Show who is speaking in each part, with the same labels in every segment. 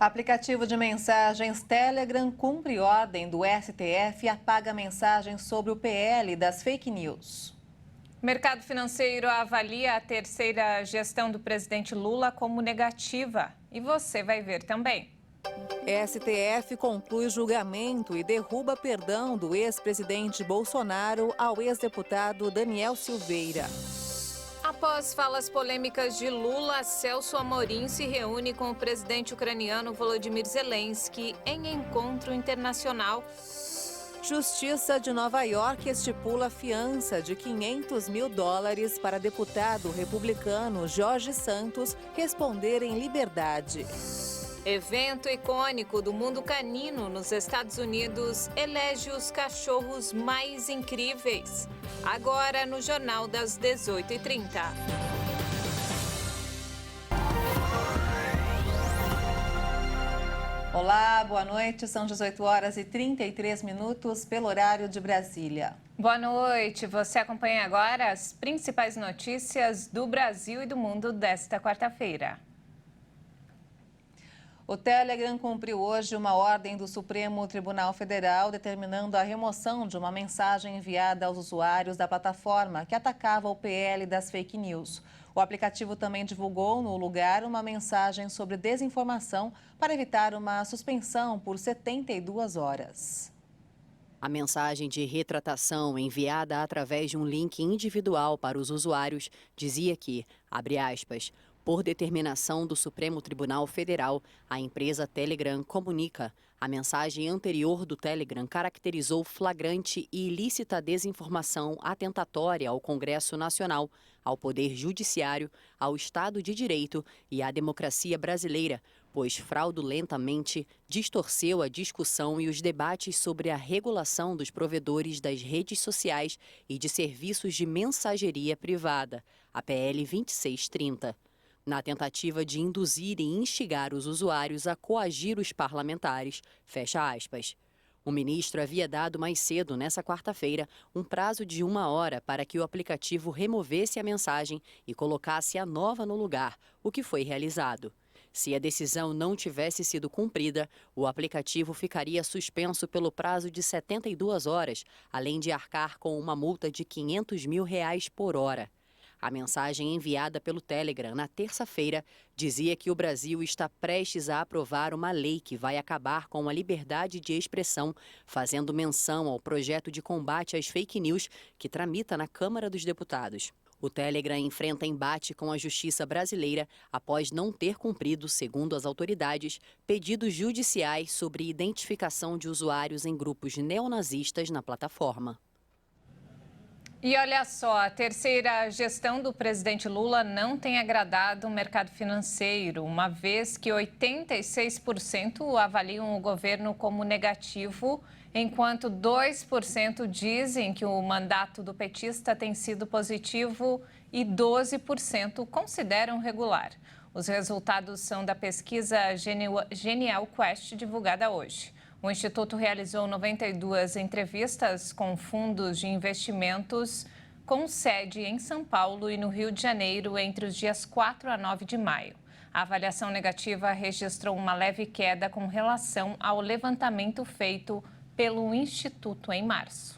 Speaker 1: Aplicativo de mensagens Telegram cumpre ordem do STF e apaga mensagens sobre o PL das fake news.
Speaker 2: O mercado financeiro avalia a terceira gestão do presidente Lula como negativa. E você vai ver também.
Speaker 1: STF conclui julgamento e derruba perdão do ex-presidente Bolsonaro ao ex-deputado Daniel Silveira.
Speaker 2: Após falas polêmicas de Lula, Celso Amorim se reúne com o presidente ucraniano Volodymyr Zelensky em encontro internacional.
Speaker 1: Justiça de Nova York estipula fiança de $500 mil para deputado republicano Jorge Santos responder em liberdade.
Speaker 2: Evento icônico do mundo canino nos Estados Unidos elege os cachorros mais incríveis. Agora no Jornal das 18h30.
Speaker 1: Olá, boa noite. São 18h33 pelo horário de Brasília.
Speaker 2: Boa noite. Você acompanha agora as principais notícias do Brasil e do mundo desta quarta-feira.
Speaker 1: O Telegram cumpriu hoje uma ordem do Supremo Tribunal Federal determinando a remoção de uma mensagem enviada aos usuários da plataforma que atacava o PL das fake news. O aplicativo também divulgou no lugar uma mensagem sobre desinformação para evitar uma suspensão por 72 horas.
Speaker 3: A mensagem de retratação enviada através de um link individual para os usuários dizia que, abre aspas, por determinação do Supremo Tribunal Federal, a empresa Telegram comunica. A mensagem anterior do Telegram caracterizou flagrante e ilícita desinformação atentatória ao Congresso Nacional, ao Poder Judiciário, ao Estado de Direito e à democracia brasileira, pois fraudulentamente distorceu a discussão e os debates sobre a regulação dos provedores das redes sociais e de serviços de mensageria privada, a PL 2630. Na tentativa de induzir e instigar os usuários a coagir os parlamentares, fecha aspas. O ministro havia dado mais cedo, nessa quarta-feira, um prazo de 1 hora para que o aplicativo removesse a mensagem e colocasse a nova no lugar, o que foi realizado. Se a decisão não tivesse sido cumprida, o aplicativo ficaria suspenso pelo prazo de 72 horas, além de arcar com uma multa de R$500 mil por hora. A mensagem enviada pelo Telegram na terça-feira dizia que o Brasil está prestes a aprovar uma lei que vai acabar com a liberdade de expressão, fazendo menção ao projeto de combate às fake news que tramita na Câmara dos Deputados. O Telegram enfrenta embate com a justiça brasileira após não ter cumprido, segundo as autoridades, pedidos judiciais sobre identificação de usuários em grupos neonazistas na plataforma.
Speaker 2: E olha só, a terceira gestão do presidente Lula não tem agradado o mercado financeiro, uma vez que 86% avaliam o governo como negativo, enquanto 2% dizem que o mandato do petista tem sido positivo e 12% consideram regular. Os resultados são da pesquisa Genial Quest, divulgada hoje. O Instituto realizou 92 entrevistas com fundos de investimentos com sede em São Paulo e no Rio de Janeiro entre os dias 4 a 9 de maio. A avaliação negativa registrou uma leve queda com relação ao levantamento feito pelo Instituto em março.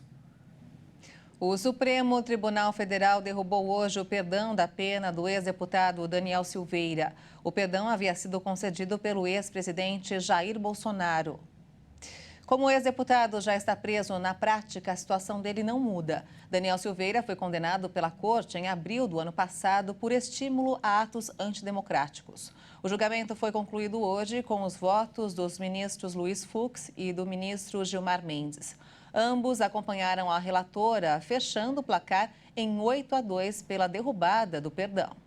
Speaker 1: O Supremo Tribunal Federal derrubou hoje o perdão da pena do ex-deputado Daniel Silveira. O perdão havia sido concedido pelo ex-presidente Jair Bolsonaro. Como o ex-deputado já está preso, na prática, a situação dele não muda. Daniel Silveira foi condenado pela corte em abril do ano passado por estímulo a atos antidemocráticos. O julgamento foi concluído hoje com os votos dos ministros Luiz Fux e do ministro Gilmar Mendes. Ambos acompanharam a relatora, fechando o placar em 8-2 pela derrubada do perdão.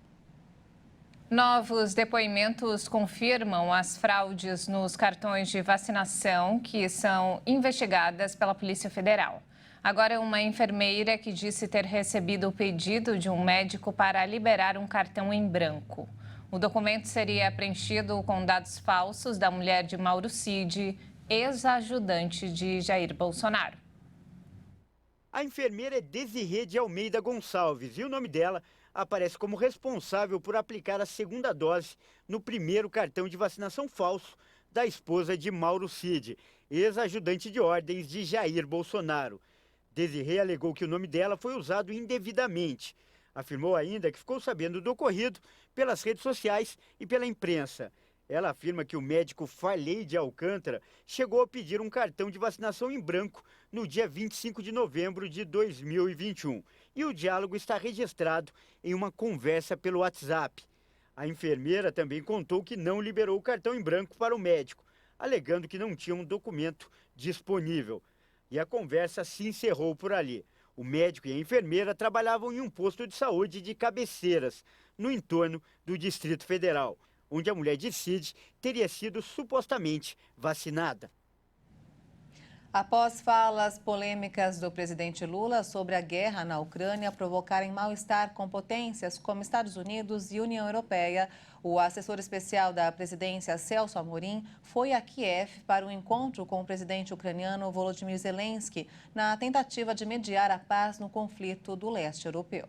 Speaker 2: Novos depoimentos confirmam as fraudes nos cartões de vacinação que são investigadas pela Polícia Federal. Agora, uma enfermeira que disse ter recebido o pedido de um médico para liberar um cartão em branco. O documento seria preenchido com dados falsos da mulher de Mauro Cid, ex-ajudante de Jair Bolsonaro.
Speaker 4: A enfermeira é Desirê de Almeida Gonçalves e o nome dela aparece como responsável por aplicar a segunda dose no primeiro cartão de vacinação falso da esposa de Mauro Cid, ex-ajudante de ordens de Jair Bolsonaro. Desirê alegou que o nome dela foi usado indevidamente. Afirmou ainda que ficou sabendo do ocorrido pelas redes sociais e pela imprensa. Ela afirma que o médico Farley de Alcântara chegou a pedir um cartão de vacinação em branco no dia 25 de novembro de 2021. E o diálogo está registrado em uma conversa pelo WhatsApp. A enfermeira também contou que não liberou o cartão em branco para o médico, alegando que não tinha um documento disponível. E a conversa se encerrou por ali. O médico e a enfermeira trabalhavam em um posto de saúde de Cabeceiras, no entorno do Distrito Federal, onde a mulher de Cid teria sido supostamente vacinada.
Speaker 1: Após falas polêmicas do presidente Lula sobre a guerra na Ucrânia provocarem mal-estar com potências como Estados Unidos e União Europeia, o assessor especial da presidência, Celso Amorim, foi a Kiev para um encontro com o presidente ucraniano Volodymyr Zelensky, na tentativa de mediar a paz no conflito do leste europeu.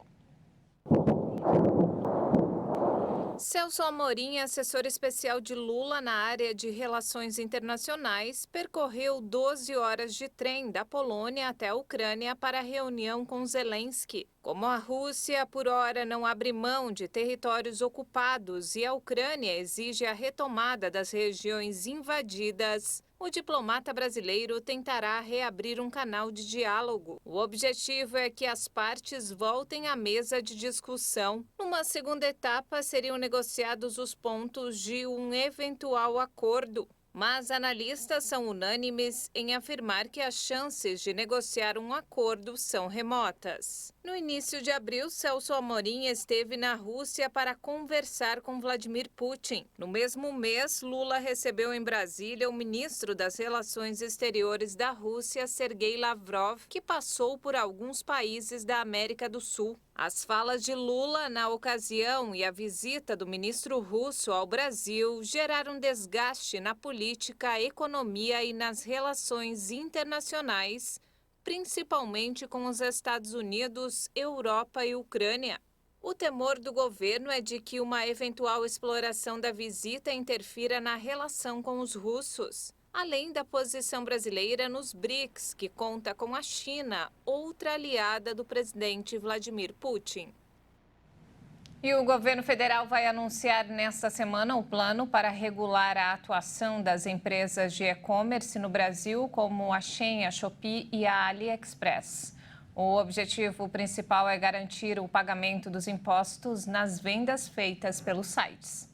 Speaker 2: Celso Amorim, assessor especial de Lula na área de relações internacionais, percorreu 12 horas de trem da Polônia até a Ucrânia para a reunião com Zelensky. Como a Rússia, por hora, não abre mão de territórios ocupados e a Ucrânia exige a retomada das regiões invadidas, o diplomata brasileiro tentará reabrir um canal de diálogo. O objetivo é que as partes voltem à mesa de discussão. Numa segunda etapa, seriam negociados os pontos de um eventual acordo. Mas analistas são unânimes em afirmar que as chances de negociar um acordo são remotas. No início de abril, Celso Amorim esteve na Rússia para conversar com Vladimir Putin. No mesmo mês, Lula recebeu em Brasília o ministro das Relações Exteriores da Rússia, Sergei Lavrov, que passou por alguns países da América do Sul. As falas de Lula na ocasião e a visita do ministro russo ao Brasil geraram desgaste na política, a economia e nas relações internacionais, principalmente com os Estados Unidos, Europa e Ucrânia. O temor do governo é de que uma eventual exploração da visita interfira na relação com os russos, além da posição brasileira nos BRICS, que conta com a China, outra aliada do presidente Vladimir Putin. E o governo federal vai anunciar nesta semana o plano para regular a atuação das empresas de e-commerce no Brasil, como a Shein, a Shopee e a AliExpress. O objetivo principal é garantir o pagamento dos impostos nas vendas feitas pelos sites.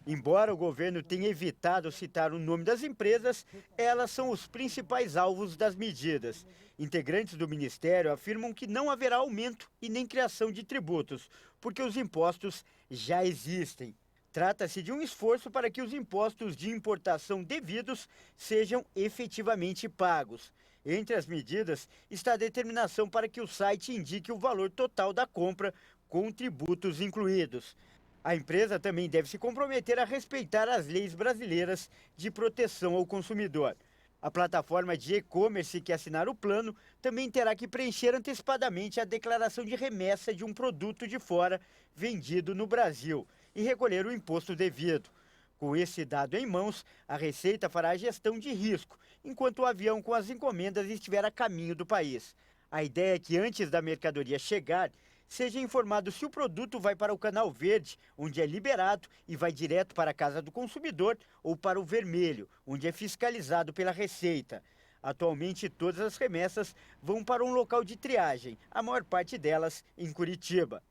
Speaker 4: Embora o governo tenha evitado citar o nome das empresas, elas são os principais alvos das medidas. Integrantes do Ministério afirmam que não haverá aumento e nem criação de tributos, porque os impostos já existem. Trata-se de um esforço para que os impostos de importação devidos sejam efetivamente pagos. Entre as medidas está a determinação para que o site indique o valor total da compra, com tributos incluídos. A empresa também deve se comprometer a respeitar as leis brasileiras de proteção ao consumidor. A plataforma de e-commerce que assinar o plano também terá que preencher antecipadamente a declaração de remessa de um produto de fora vendido no Brasil e recolher o imposto devido. Com esse dado em mãos, a Receita fará a gestão de risco, enquanto o avião com as encomendas estiver a caminho do país. A ideia é que antes da mercadoria chegar, seja informado se o produto vai para o canal verde, onde é liberado e vai direto para a casa do consumidor, ou para o vermelho, onde é fiscalizado pela Receita. Atualmente, todas as remessas vão para um local de triagem, a maior parte delas em Curitiba.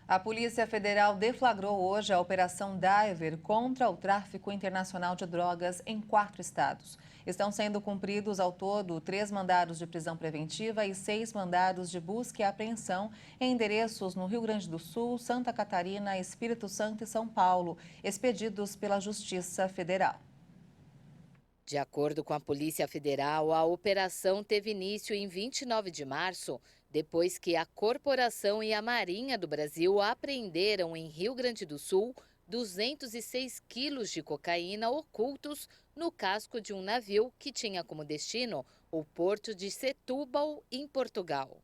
Speaker 1: A Polícia Federal deflagrou hoje a Operação Diver contra o tráfico internacional de drogas em 4 estados. Estão sendo cumpridos ao todo 3 mandados de prisão preventiva e 6 mandados de busca e apreensão em endereços no Rio Grande do Sul, Santa Catarina, Espírito Santo e São Paulo, expedidos pela Justiça Federal.
Speaker 5: De acordo com a Polícia Federal, a operação teve início em 29 de março, depois que a Corporação e a Marinha do Brasil apreenderam em Rio Grande do Sul 206 quilos de cocaína ocultos no casco de um navio que tinha como destino o porto de Setúbal, em Portugal.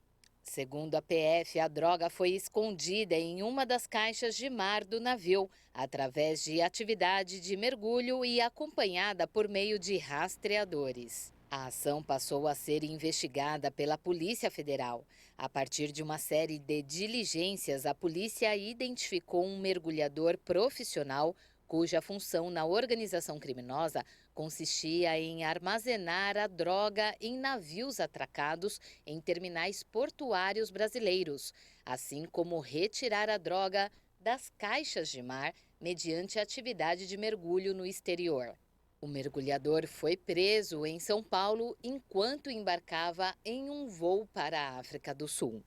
Speaker 5: Segundo a PF, a droga foi escondida em uma das caixas de mar do navio, através de atividade de mergulho e acompanhada por meio de rastreadores. A ação passou a ser investigada pela Polícia Federal. A partir de uma série de diligências, a polícia identificou um mergulhador profissional cuja função na organização criminosa consistia em armazenar a droga em navios atracados em terminais portuários brasileiros, assim como retirar a droga das caixas de mar mediante atividade de mergulho no exterior. O mergulhador foi preso em São Paulo enquanto embarcava em um voo para a África do Sul.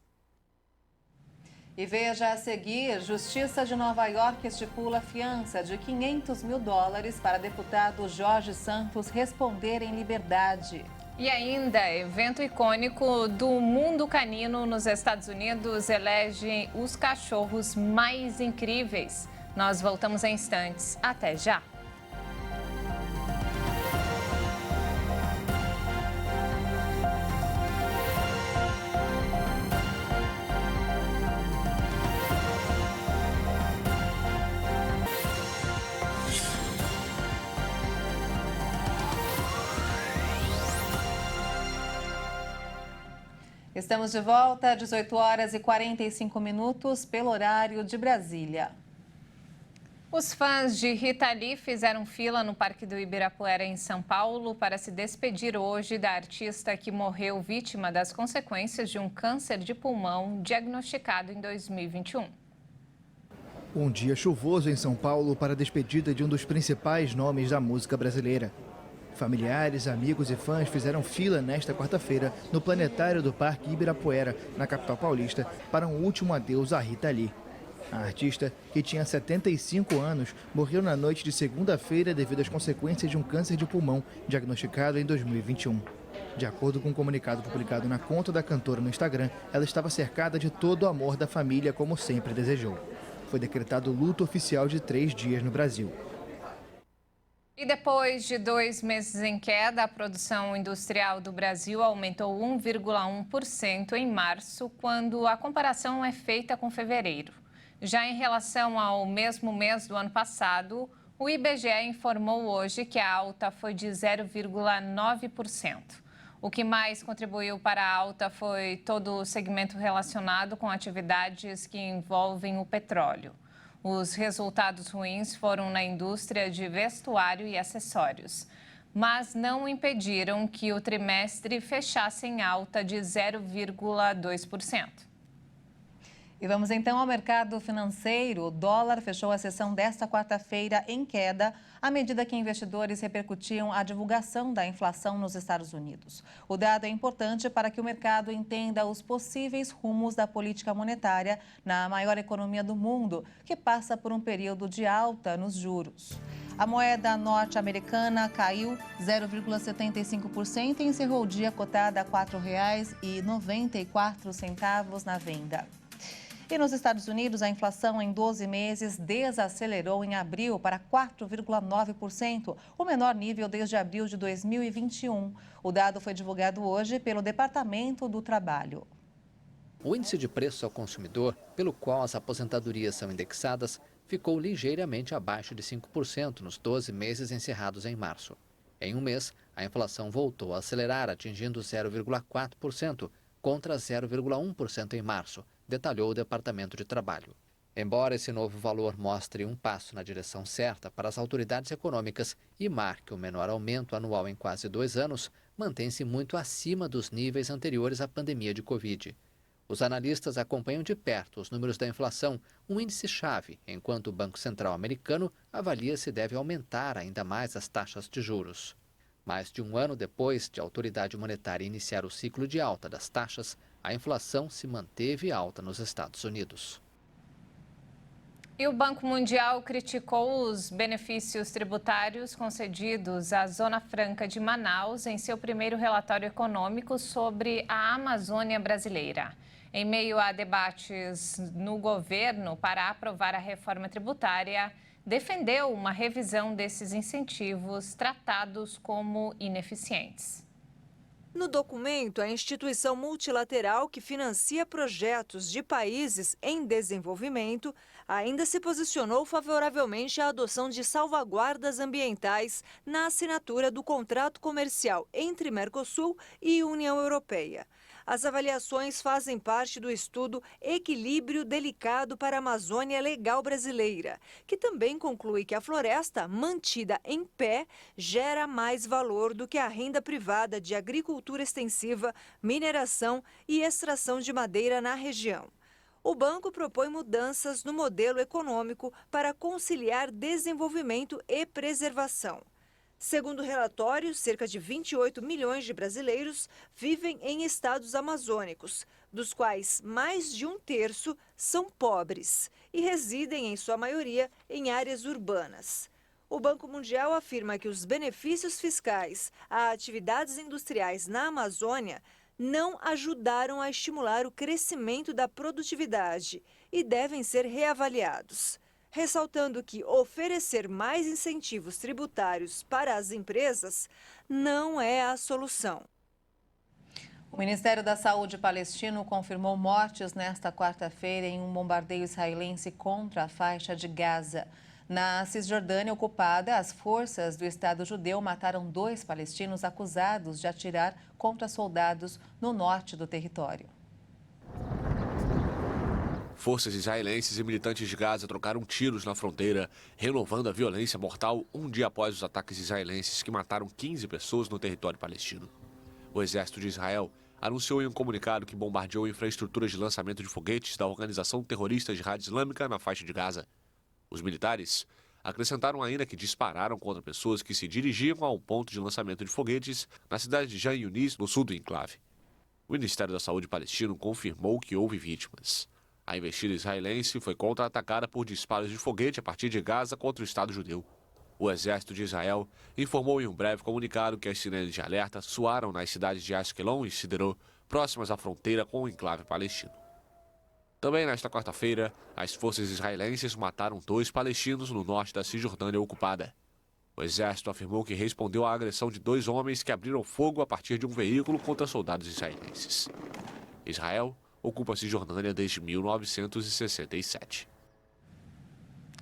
Speaker 1: E veja a seguir, Justiça de Nova York estipula fiança de $500 mil para deputado Jorge Santos responder em liberdade.
Speaker 2: E ainda, evento icônico do mundo canino nos Estados Unidos elege os cachorros mais incríveis. Nós voltamos em instantes. Até já!
Speaker 1: Estamos de volta, 18 horas e 45 minutos, pelo horário de Brasília.
Speaker 2: Os fãs de Rita Lee fizeram fila no Parque do Ibirapuera, em São Paulo, para se despedir hoje da artista que morreu vítima das consequências de um câncer de pulmão diagnosticado em 2021.
Speaker 6: Um dia chuvoso em São Paulo para a despedida de um dos principais nomes da música brasileira. Familiares, amigos e fãs fizeram fila nesta quarta-feira no planetário do Parque Ibirapuera, na capital paulista, para um último adeus a Rita Lee. A artista, que tinha 75 anos, morreu na noite de segunda-feira devido às consequências de um câncer de pulmão diagnosticado em 2021. De acordo com um comunicado publicado na conta da cantora no Instagram, ela estava cercada de todo o amor da família, como sempre desejou. Foi decretado luto oficial de 3 dias no Brasil.
Speaker 2: E depois de 2 meses em queda, a produção industrial do Brasil aumentou 1,1% em março, quando a comparação é feita com fevereiro. Já em relação ao mesmo mês do ano passado, o IBGE informou hoje que a alta foi de 0,9%. O que mais contribuiu para a alta foi todo o segmento relacionado com atividades que envolvem o petróleo. Os resultados ruins foram na indústria de vestuário e acessórios, mas não impediram que o trimestre fechasse em alta de 0,2%.
Speaker 1: E vamos então ao mercado financeiro. O dólar fechou a sessão desta quarta-feira em queda, à medida que investidores repercutiam a divulgação da inflação nos Estados Unidos. O dado é importante para que o mercado entenda os possíveis rumos da política monetária na maior economia do mundo, que passa por um período de alta nos juros. A moeda norte-americana caiu 0,75% e encerrou o dia cotada a R$ 4,94 na venda. E nos Estados Unidos, a inflação em 12 meses desacelerou em abril para 4,9%, o menor nível desde abril de 2021. O dado foi divulgado hoje pelo Departamento do Trabalho.
Speaker 7: O índice de preço ao consumidor, pelo qual as aposentadorias são indexadas, ficou ligeiramente abaixo de 5% nos 12 meses encerrados em março. Em um mês, a inflação voltou a acelerar, atingindo 0,4%, contra 0,1% em março, detalhou o Departamento de Trabalho. Embora esse novo valor mostre um passo na direção certa para as autoridades econômicas e marque o menor aumento anual em quase 2 anos, mantém-se muito acima dos níveis anteriores à pandemia de Covid. Os analistas acompanham de perto os números da inflação, um índice-chave, enquanto o Banco Central americano avalia se deve aumentar ainda mais as taxas de juros. Mais de um ano depois de a autoridade monetária iniciar o ciclo de alta das taxas, a inflação se manteve alta nos Estados Unidos.
Speaker 2: E o Banco Mundial criticou os benefícios tributários concedidos à Zona Franca de Manaus em seu primeiro relatório econômico sobre a Amazônia brasileira. Em meio a debates no governo para aprovar a reforma tributária, defendeu uma revisão desses incentivos tratados como ineficientes.
Speaker 8: No documento, a instituição multilateral que financia projetos de países em desenvolvimento ainda se posicionou favoravelmente à adoção de salvaguardas ambientais na assinatura do contrato comercial entre Mercosul e União Europeia. As avaliações fazem parte do estudo Equilíbrio Delicado para a Amazônia Legal Brasileira, que também conclui que a floresta mantida em pé gera mais valor do que a renda privada de agricultura extensiva, mineração e extração de madeira na região. O banco propõe mudanças no modelo econômico para conciliar desenvolvimento e preservação. Segundo o relatório, cerca de 28 milhões de brasileiros vivem em estados amazônicos, dos quais mais de um terço são pobres e residem, em sua maioria, em áreas urbanas. O Banco Mundial afirma que os benefícios fiscais a atividades industriais na Amazônia não ajudaram a estimular o crescimento da produtividade e devem ser reavaliados, ressaltando que oferecer mais incentivos tributários para as empresas não é a solução.
Speaker 1: O Ministério da Saúde palestino confirmou mortes nesta quarta-feira em um bombardeio israelense contra a faixa de Gaza. Na Cisjordânia ocupada, as forças do Estado judeu mataram 2 palestinos acusados de atirar contra soldados no norte do território.
Speaker 9: Forças israelenses e militantes de Gaza trocaram tiros na fronteira, renovando a violência mortal um dia após os ataques israelenses que mataram 15 pessoas no território palestino. O exército de Israel anunciou em um comunicado que bombardeou infraestruturas de lançamento de foguetes da organização terrorista Jihad Islâmica na faixa de Gaza. Os militares acrescentaram ainda que dispararam contra pessoas que se dirigiam ao ponto de lançamento de foguetes na cidade de Jan Yunis, no sul do enclave. O Ministério da Saúde palestino confirmou que houve vítimas. A investida israelense foi contra-atacada por disparos de foguete a partir de Gaza contra o Estado judeu. O exército de Israel informou em um breve comunicado que as sirenes de alerta soaram nas cidades de Ashkelon e Sderot, próximas à fronteira com o enclave palestino. Também nesta quarta-feira, as forças israelenses mataram 2 palestinos no norte da Cisjordânia ocupada. O exército afirmou que respondeu à agressão de 2 homens que abriram fogo a partir de um veículo contra soldados israelenses. Israel ocupa a Cisjordânia desde 1967.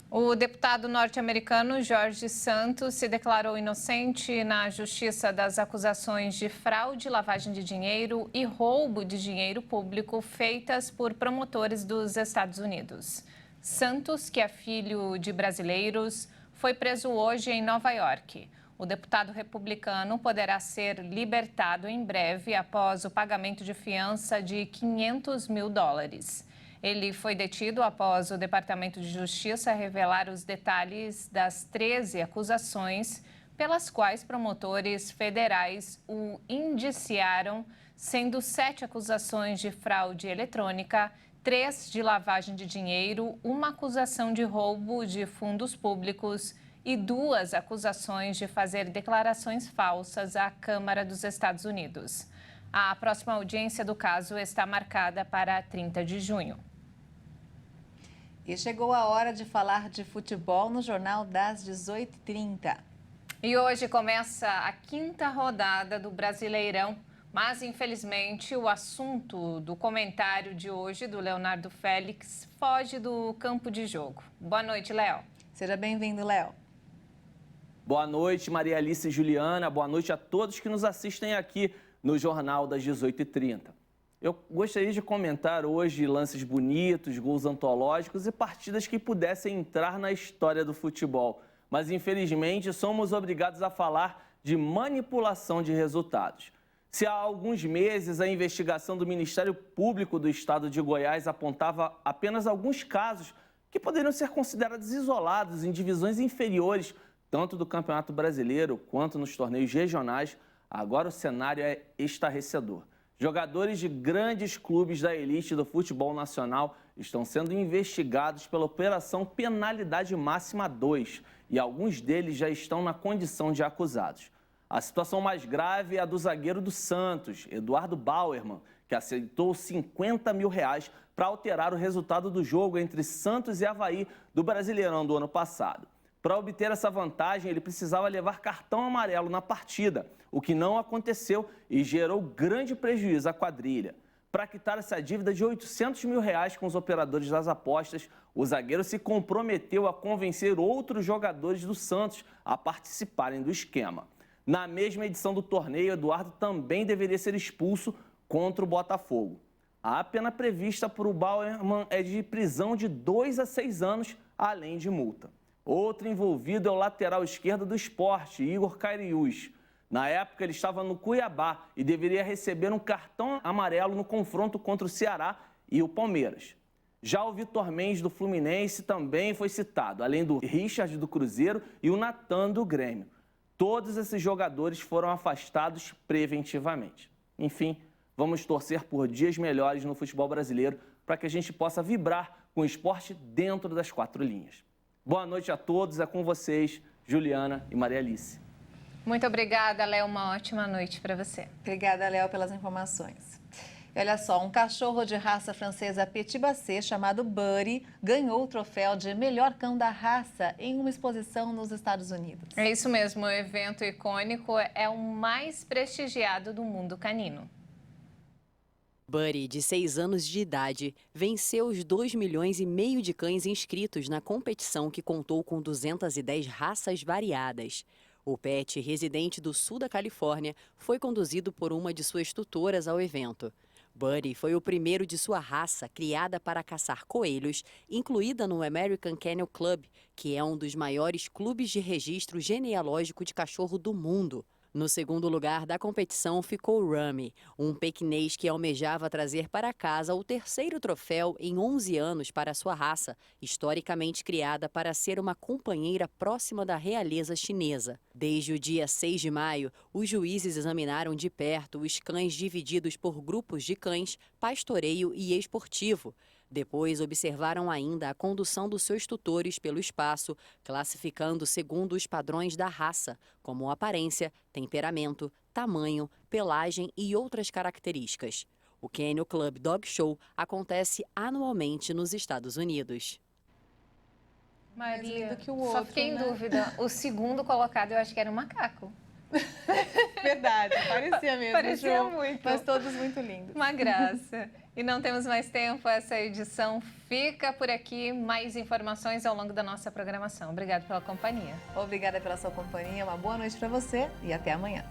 Speaker 2: O deputado norte-americano George Santos se declarou inocente na Justiça das acusações de fraude, lavagem de dinheiro e roubo de dinheiro público feitas por promotores dos Estados Unidos. Santos, que é filho de brasileiros, foi preso hoje em Nova York. O deputado republicano poderá ser libertado em breve após o pagamento de fiança de $500 mil. Ele foi detido após o Departamento de Justiça revelar os detalhes das 13 acusações pelas quais promotores federais o indiciaram, sendo 7 acusações de fraude eletrônica, 3 de lavagem de dinheiro, 1 acusação de roubo de fundos públicos e 2 acusações de fazer declarações falsas à Câmara dos Estados Unidos. A próxima audiência do caso está marcada para 30 de junho.
Speaker 1: E chegou a hora de falar de futebol no Jornal das 18h30.
Speaker 2: E hoje começa a 5ª rodada do Brasileirão, mas infelizmente o assunto do comentário de hoje do Leonardo Félix foge do campo de jogo. Boa noite, Léo.
Speaker 1: Seja bem-vindo, Léo.
Speaker 10: Boa noite, Maria Alice e Juliana. Boa noite a todos que nos assistem aqui no Jornal das 18h30. Eu gostaria de comentar hoje lances bonitos, gols antológicos e partidas que pudessem entrar na história do futebol. Mas, infelizmente, somos obrigados a falar de manipulação de resultados. Se há alguns meses a investigação do Ministério Público do Estado de Goiás apontava apenas alguns casos que poderiam ser considerados isolados em divisões inferiores, tanto do Campeonato Brasileiro quanto nos torneios regionais, agora o cenário é estarrecedor. Jogadores de grandes clubes da elite do futebol nacional estão sendo investigados pela Operação Penalidade Máxima 2 e alguns deles já estão na condição de acusados. A situação mais grave é a do zagueiro do Santos, Eduardo Bauerman, que aceitou R$50 mil para alterar o resultado do jogo entre Santos e Avaí do Brasileirão do ano passado. Para obter essa vantagem, ele precisava levar cartão amarelo na partida, o que não aconteceu e gerou grande prejuízo à quadrilha. Para quitar essa dívida de R$800 mil com os operadores das apostas, o zagueiro se comprometeu a convencer outros jogadores do Santos a participarem do esquema. Na mesma edição do torneio, Eduardo também deveria ser expulso contra o Botafogo. A pena prevista para o Bauerman é de prisão de 2 a 6 anos, além de multa. Outro envolvido é o lateral esquerdo do Sport, Igor Cariús. Na época, ele estava no Cuiabá e deveria receber um cartão amarelo no confronto contra o Ceará e o Palmeiras. Já o Vitor Mendes, do Fluminense, também foi citado, além do Richard, do Cruzeiro, e o Natan, do Grêmio. Todos esses jogadores foram afastados preventivamente. Enfim, vamos torcer por dias melhores no futebol brasileiro para que a gente possa vibrar com o esporte dentro das 4 linhas. Boa noite a todos, é com vocês, Juliana e Maria Alice.
Speaker 2: Muito obrigada, Léo. Uma ótima noite para você.
Speaker 1: Obrigada, Léo, pelas informações. E olha só, um cachorro de raça francesa Petit Basset, chamado Buddy, ganhou o troféu de melhor cão da raça em uma exposição nos Estados Unidos.
Speaker 2: É isso mesmo, o evento icônico é o mais prestigiado do mundo canino.
Speaker 3: Buddy, de 6 anos de idade, venceu os 2,5 milhões de cães inscritos na competição que contou com 210 raças variadas. O pet, residente do sul da Califórnia, foi conduzido por uma de suas tutoras ao evento. Buddy foi o primeiro de sua raça criada para caçar coelhos, incluída no American Kennel Club, que é um dos maiores clubes de registro genealógico de cachorro do mundo. No segundo lugar da competição ficou Rami, um pequinês que almejava trazer para casa o 3º troféu em 11 anos para sua raça, historicamente criada para ser uma companheira próxima da realeza chinesa. Desde o dia 6 de maio, os juízes examinaram de perto os cães divididos por grupos de cães, pastoreio e esportivo. Depois, observaram ainda a condução dos seus tutores pelo espaço, classificando segundo os padrões da raça, como aparência, temperamento, tamanho, pelagem e outras características. O Kennel Club Dog Show acontece anualmente nos Estados Unidos.
Speaker 2: Maria,
Speaker 1: que o
Speaker 2: só
Speaker 1: outro,
Speaker 2: fiquei em
Speaker 1: né?
Speaker 2: dúvida. O segundo colocado eu acho que era um macaco.
Speaker 1: Verdade, parecia mesmo.
Speaker 2: Parecia
Speaker 1: Ju,
Speaker 2: muito.
Speaker 1: Mas todos muito lindos.
Speaker 2: Uma graça. E não temos mais tempo, essa edição fica por aqui. Mais informações ao longo da nossa programação. Obrigada pela companhia.
Speaker 1: Obrigada pela sua companhia, uma boa noite para você e até amanhã.